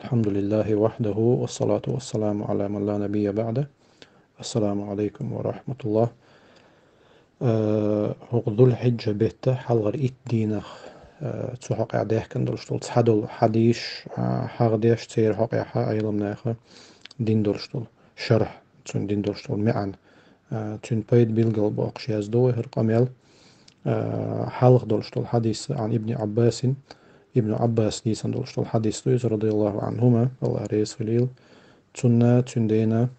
الحمد لله وحده والصلاة والسلام على من لا نبي بعده. السلام عليكم ورحمة الله. هو ذو الحجة بيته حلغر إيت دينخ تسوحق عديه كندل شتول تحدل حديش حاغ ديش تسير حق يحا أيضا ناخر دين دول شتول شرح تون دين دول شتول معن تون بيد بالقلب وأقشي أزدوه هرقاميل حلغ دول شتول حديث عن ابن عباس ديسان دول شتول حديث دويز رضي الله عنهما الله ريس خليل تنا تندينا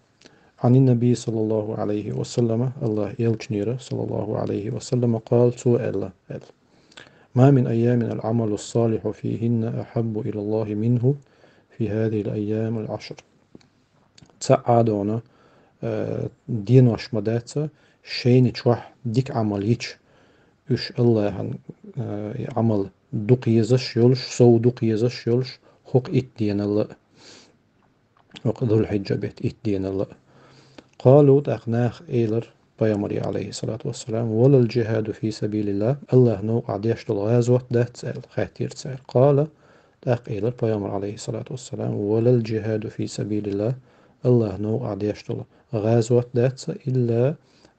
عن النبي صلى الله عليه وسلم الله يلجنير صلى الله عليه وسلم قال سؤال ما من أيام العمل الصالح فيهن أحب إلى الله منه في هذه الأيام العشر تعادونا دينوش مداتا شين تشوح ديك عمليش إش الله عمل دقيزش يولش سو دقيزش يولش حق إتدين الله حق ذو الحجة بيت إتدين الله قالوا تأخناخ إيلر بيامري عليه الصلاة والسلام ولا الجهاد في سبيل الله الله نو عديش الغازوة ده تسأل خاتير تسأل قال تأخ إيلر بيامر عليه الصلاة والسلام ولا الجهاد في سبيل الله الله نو عديش الغازوة ده تسأل إلا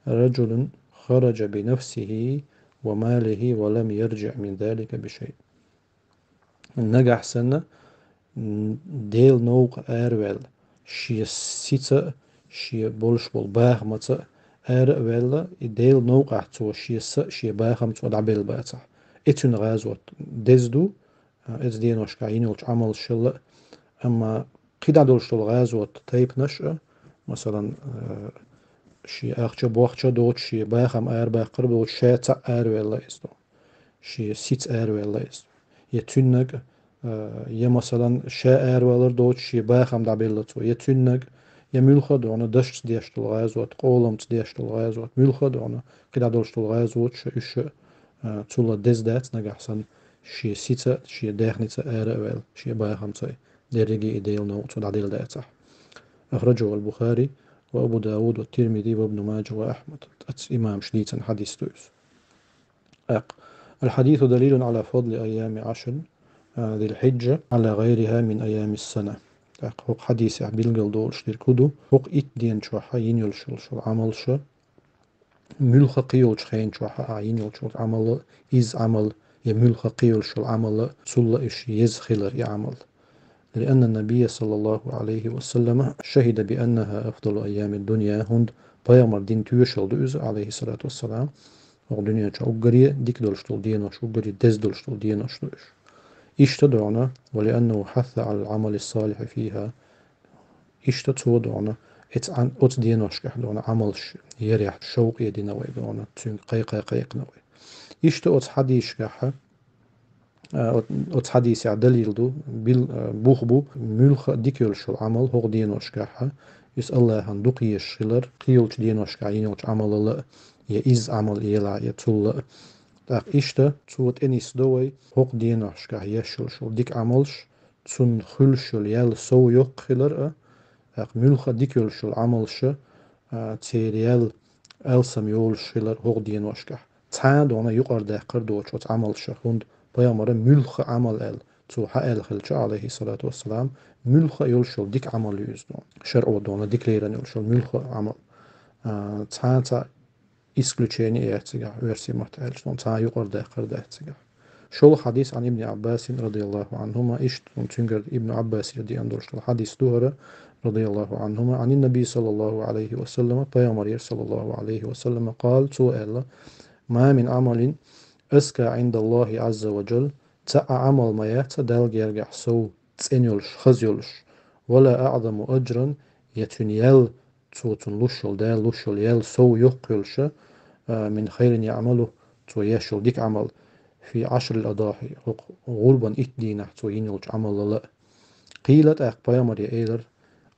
رجل خرج بنفسه وماله ولم يرجع من ذلك بشيء النجح سنة ديل نوق أرويل شي سيتا شي بولش بول باغ متا أرويل ديل نوق أحتو شي شي باغ متا دعبيل باتا إتون غازوت دزدو إز دينوش كاينوش عمل شل أما قيدا دولش غازوت تايب نشأ مثلا شي أخشى بوخشى دوت شي باغم باغ قرب دوت شاتا أرويل إستو شي سيت أرويل إستو يتونك يا مثلا شاعر ولر دوت شي باخم دعبيلتو يتونك يا ملخد وانا دشت ديشت الغازوت قولمت ديشت الغازوت ملخد وانا كده دولشت الغازوت شو تولا دز دات نجحسن شي سيتا شي داخنيتا آر شي باخم تاي درجي إديل نو تو دعديل داتح أخرجه البخاري وأبو داود والترمذي وابن ماجه وأحمد إمام شديد حديث دوس الحديث دليل على فضل أيام عشر ذي الحجة على غيرها من أيام السنة حق حديث بيلقل دول شدير كدو حق إت دين شوحا ينيل شل عمل شو ملخ قيول شخين شوحا ينيل شل عمل إز عمل يملخ قيول شل عمل سل إش يزخلر يعمل لأن النبي صلى الله عليه وسلم شهد بأنها أفضل أيام الدنيا هند بيامر دين تيوشل دوز عليه الصلاة والسلام ودنيا شوغري ديك دولشتول دينا شوغري دز دولشتول دينا شنوش اشتدعنا ولأنه حث على العمل الصالح فيها اشتدعنا ات دينوش كحدونا عملش يريح شوق يدينوي دونا تون قيق نوي ات حديش كح ات حديث دليل دو بوخبو ملخ ديكيولش العمل هو دينوش كح يس الله هندوق يشيلر قيولش دينوش كعينوش عمل الله يإز عمل يلا يتول تاق إشتا توت إنيس دوي هوق دينوش كه يشل شو ديك عملش تون خلشل يال سو يوق خلر تاق ملخ ديكيول شل عملش تيريال ألسم يول شلر هوق دينوش كه تان دونا يقر داقر دو شوت عملش هند بيامر ملخ عمل تو حال خلش عليه الصلاة والسلام ملخ يول شل ديك عمل يوزدون شرع دونا ديك ليرن يول شل ملخ عمل تان исключение اعتقاد ورسي محتاج شلون تا يقرد قرد اعتقاد شو الحديث عن ابن عباس رضي الله عنهما إشت تنقر ابن عباس يدي أندرش الحديث دوره رضي الله عنهما عن النبي صلى الله عليه وسلم بيامر صلى الله عليه وسلم قال سؤال ما من عمل أسكى عند الله عز وجل تا عمل ما يتدل يرجع سو تسنيلش خزيلش ولا أعظم أجرا يتنيل توتن لوشل دال لوشل يل سو يقلش من خير يعمله تو يشل ديك عمل في عشر الأضاحي غلبا إتدينه تو ينيلش عمل لا قيلت بيامر إيلر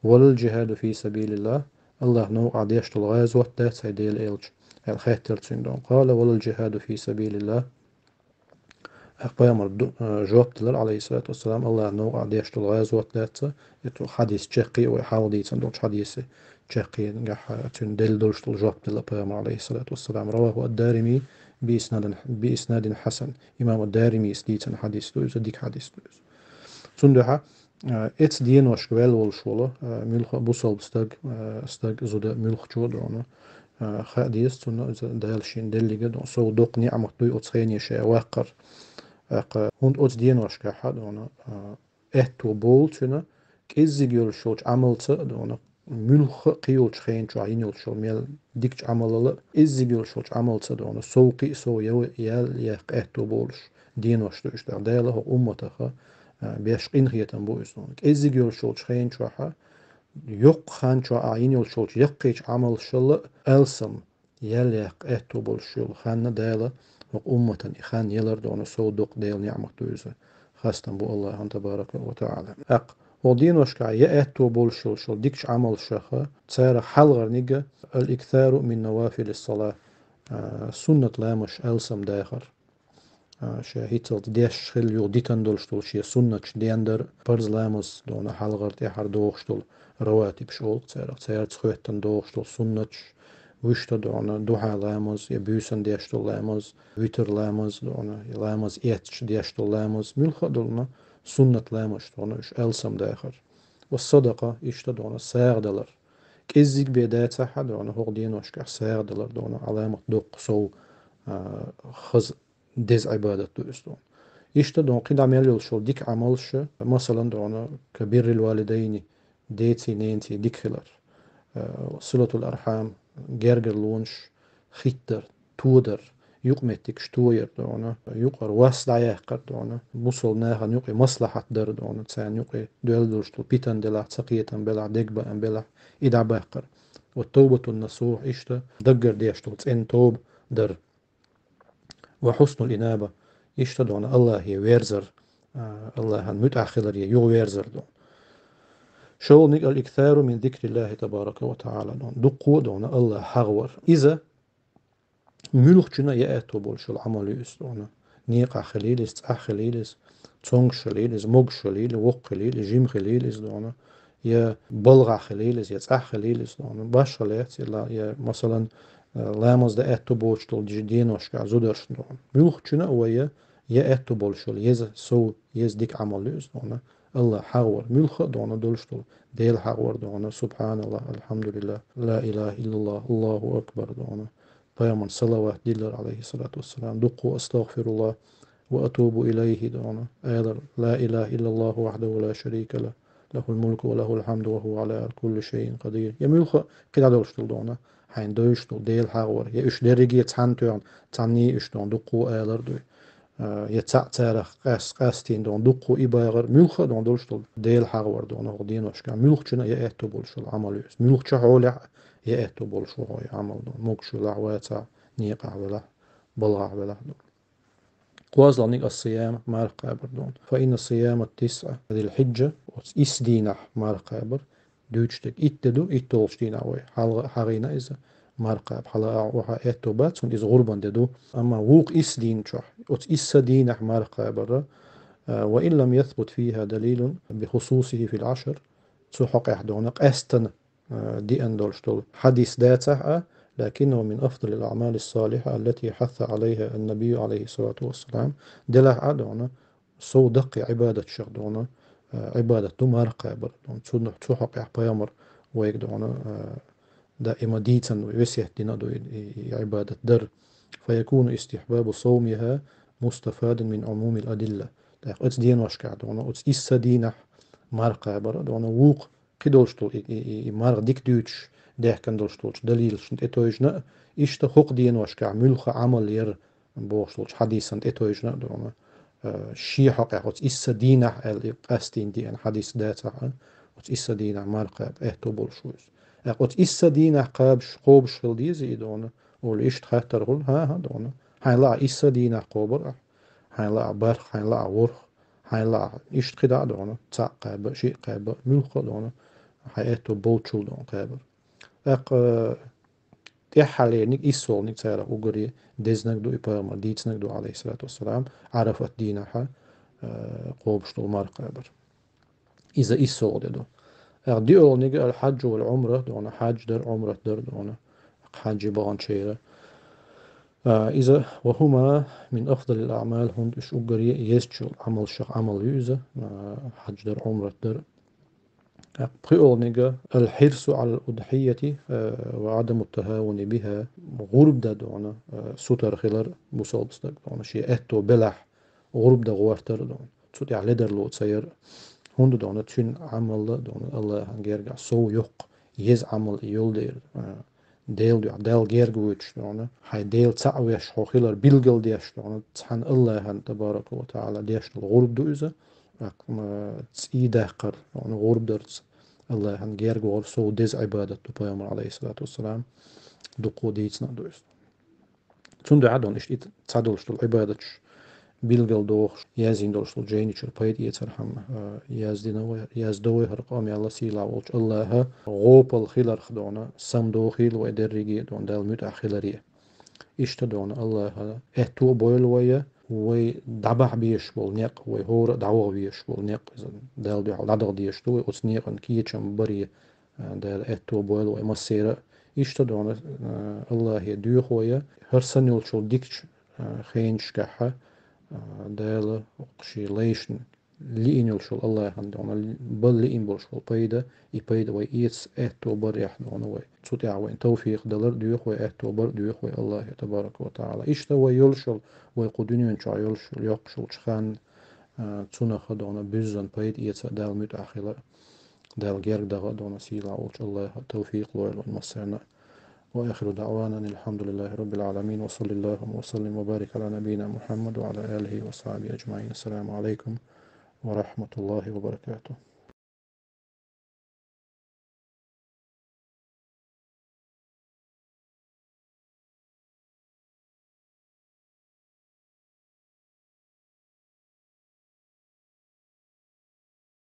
ولا الجهاد في سبيل الله الله نو عديش الغازوة ده سيديل إيلش الخيتر تندون قال ولا الجهاد في سبيل الله بيامر جواب دلال عليه الصلاة والسلام الله نو عديش الغازوة ده يتو حديث تشقي ويحاول دي تندون حديث تشقي نجح تن دل دولش الجواب دلال بيامر عليه الصلاة والسلام رواه الدارمي بإسناد حسن إمام الدارمي سديتن حديث دوز ديك حديث دوز تندها ets dienosh wel wolsholo milch busol stag zuda milch chod ona خاديس تنا دالشين دلجة دون سو دوق نعمة دوي أتخيني شيء واقر هند أتس دينوش كحد دون تو بول تنا كإزي جيول شوش عمل دون ملخ قيول شخين شو عينيول شو ميل ديكش عمل لا إزي جيول شوش عمل دون سوقي سو يال يق تو بولش دينوش دوش داله هو أمته بيش قنخية بويس دون إزي جيول شوش خين شو يق خان شو عينيول شوش يقيش عمل شل ألسم يليق تو بولشول خان داله أمة خان يلر دون صودق ديل نعمة دوزة خاصة بو الله تبارك وتعالى ودين وشكا يأتو بولشول شول ديكش عمل شخة تسار حلغر نيجا الإكثار من نوافل الصلاة سنة لامش ألسم داخر شاهيتلت ديش خل يو ديتن دولشتول شي سنة ديندر برز لامس دون حلغر تيحر دوغشتول رواتب شول تسار تخوتن دوغشتول سنة وشتا دعنا دوحا لامز يا بيوسن ديشتو لامز ويتر لامز دعنا لامز إيتش ديشتو لامز ملخا دولنا سنة لامش دعنا إش ألسم داخر والصدقة إشتا دعنا ساغ دلر كإزيك بيدات ساحة دعنا هو دين وشكح ساغ دلر دعنا علامة دوق صو خز ديز عبادة دوستون إشتا دعنا قيد عمل يلشو ديك عملش مثلا دعنا كبير الوالدين ديتي نينتي ديك خلر صلة الأرحام جرجر لونش خيتر تودر يقمتك شتوير دونا يقر واسع يقر دونا بوصل ناها يقي مصلحة در دونا تسان يقي دول دوشتو بيتن دلع تسقية بلع دقبة بلع إدع باقر والتوبة النصوح إشتا دقر ديشتو تسين توب در وحسن الإنابة إشتا دونا الله هي ويرزر الله متأخر يو ويرزر دون شو نيك الإكثار من ذكر الله تبارك وتعالى دقو دون الله حغور إذا ملوخجنا يأتو بولش العمل يسدون نيقا خليلس خليلس تونغ شليلس موغ شليل وق خليل جيم خليلس دون يا بلغ خليلس يا خليلس دون باش خليت يا مثلا لامز ده أتو بولش دول جدينوش كعزودرش دون ملوخجنا ويا يأتو بولش يز سو يز ديك عمل يسدون الله حغور ملخ دون دولشتول ديل حغور دون سبحان الله الحمد لله لا إله إلا الله الله أكبر دون بيامن صلوات ديلر عليه الصلاة والسلام دقوا أستغفر الله وأتوب إليه دون أيضا لا إله إلا الله وحده لا شريك له له الملك وله الحمد وهو على كل شيء قدير يا ملخ كده دولشتول دون حين دوشتول ديل حغور يا إش درجي تحنتون تعني إش دون دقوا أيضا دوي يتسعتارخ قاستين دون دقو إباغر ملخة دون دولشتل ديل حغور دون غدين وشكا ملخشنا يأتو بولشو العمل يس ملخشا حولع يأتو بولشو هاي عمل دون موكشو لعواتا نيقع بلا بلغع بلا دون قوازل نيق الصيام مال قابر دون فإن الصيام التسعة ذي الحجة إسدينح مال قابر دوشتك إتدو إتولشتين عوي حغينا إذا مرقب حلا وها اتوبات سون إز غربان ددو أما ووق إس دين شح أت إس دين مرقب وإن لم يثبت فيها دليل بخصوصه في العشر تحق إحدونق أستن دي أندولشتول حديث داتا لكنه من أفضل الأعمال الصالحة التي حث عليها النبي عليه الصلاة والسلام دلع أدونا سو دقي عبادة شغدونا عبادة مرقب دون تحق إحبيامر ويك دونا دائما ديتا ويسيه دينا دو عبادة در فيكون استحباب صومها مستفاد من عموم الأدلة أتس دين وشكع دونا أتس إسا دينح مارقا برا دونا ووق قدولشتول مارق ديك دوتش ده كان دولشتولش دليل شنت إتويجنا إشتا حق دين وشكع ملخ عمل ير بوشتولش حديثا إتويجنا دونا شي حق أتس إسا دينح القاستين دين حديث داتا أتس إسا دينح مارقا إهتو بولشوز قلت إسا دينا قابش قوبش خلدي زيدون والإشت خاتر قول ها دون هاي لا إسا دينا قوبر هاي لا برخ هاي لا ورخ هاي لا إشت خدا دون تسع قابر شيء قابر ملخ دون هاي إتو بوتشل دون قابر تحالي نيك إسول نيك سيرا أقري ديزنك دو إبرما ديتنك دو عليه الصلاة والسلام عرفت دينها قوبش دو مار قابر إذا إسول دو دي أول الحج والعمرة دون حج در عمرة در دون حج بان شيرة إذا وهما من أفضل الأعمال هند إش أجري يسجل عمل شق عمل يوزا حج در عمرة در بقيونيجا الحرص على الأضحية وعدم التهاون بها غرب دا دونا سوتر خلر بصوبستك دونا شيء أتو بلح غرب دا غوارتر دونا تسوت يعني لدر لو تسير هند دونا تشين عمل دونا الله هنجرجع سو يق يز عمل يول دير ديل ديل جيرجوتش دونا هاي ديل تعويش هو خلر بيلجل ديش دونا تحن الله هن تبارك وتعالى ديش الغرب دوزة تسيده قر دونا غرب درس الله هن جيرجو سو ديز عبادة تبايمر عليه الصلاة والسلام دقو ديتنا دوز تون عدون إشتيت تعدلش العبادة بيلجل دوخ يازين دولش الجيني شربايد يترحم يازدوي هرقام يالله سيلا والش الله غوب الخيلر خدونا سم دوخيل ويدرجي دون دال متع خيلريه اشتدون الله اتو بويل ويا وي دبح بيش بول نيق وي هور دعوه بيش بول نيق دال دي لدغ ديش تو وتنيق ان كيچم بري دال اتو بويل وي مسيره اشتدون الله يدوخ ويا هرسنيل شو ديكش خينش كحه دالا وقشي ليشن لين شو الله عندنا بل لين بول شو بيدا يبيدا وي إيتس إهتو بر يحدونا وي تسوتي وين توفيق دلر ديوخ وي إهتو بر ديوخ وي الله تبارك وتعالى إشتا وي يلشل وي قدنيون شو يلشل يقشل شخان تسونا خدونا بيزن بيد إيتس دال ميت أخيلا دال جيرك دغا دونا سيلا وش الله توفيق ويل ونمسرنا وآخر دعوانا الحمد لله رب العالمين وصلى الله وسلم وبارك على نبينا محمد وعلى آله وصحبه أجمعين. السلام عليكم ورحمة الله وبركاته.